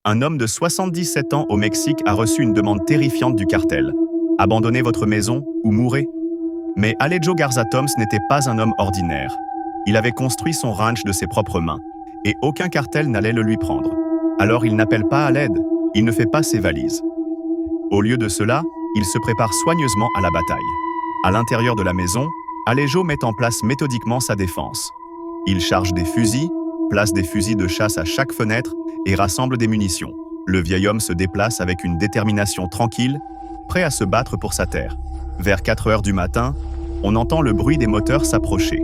Un homme de 77 ans au Mexique a reçu une demande terrifiante du cartel. Abandonnez votre maison ou mourrez. Mais Alejo Garza Toms n'était pas un homme ordinaire. Il avait construit son ranch de ses propres mains, et aucun cartel n'allait le lui prendre. Alors il n'appelle pas à l'aide, il ne fait pas ses valises. Au lieu de cela, il se prépare soigneusement à la bataille. À l'intérieur de la maison, Alejo met en place méthodiquement sa défense. Il charge des fusils, place des fusils de chasse à chaque fenêtre et rassemble des munitions. Le vieil homme se déplace avec une détermination tranquille, prêt à se battre pour sa terre. Vers 4 heures du matin, on entend le bruit des moteurs s'approcher.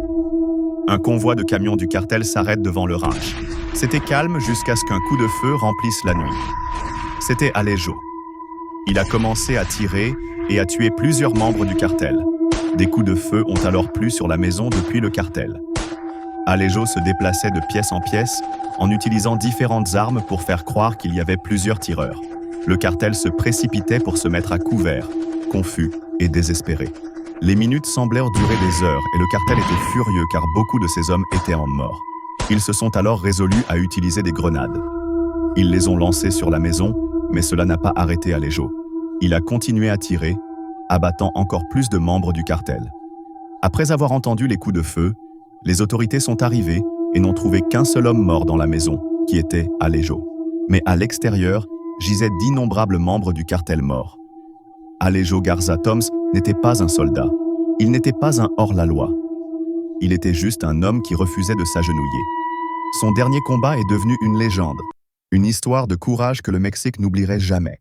Un convoi de camions du cartel s'arrête devant le ranch. C'était calme jusqu'à ce qu'un coup de feu remplisse la nuit. C'était Alejo. Il a commencé à tirer et à tuer plusieurs membres du cartel. Des coups de feu ont alors plu sur la maison depuis le cartel. Alejo se déplaçait de pièce en pièce en utilisant différentes armes pour faire croire qu'il y avait plusieurs tireurs. Le cartel se précipitait pour se mettre à couvert, confus et désespéré. Les minutes semblèrent durer des heures et le cartel était furieux car beaucoup de ses hommes étaient en mort. Ils se sont alors résolus à utiliser des grenades. Ils les ont lancées sur la maison, mais cela n'a pas arrêté Alejo. Il a continué à tirer, abattant encore plus de membres du cartel. Après avoir entendu les coups de feu, les autorités sont arrivées et n'ont trouvé qu'un seul homme mort dans la maison, qui était Alejo. Mais à l'extérieur, gisaient d'innombrables membres du cartel morts. Alejo Garza Toms n'était pas un soldat. Il n'était pas un hors-la-loi. Il était juste un homme qui refusait de s'agenouiller. Son dernier combat est devenu une légende, une histoire de courage que le Mexique n'oublierait jamais.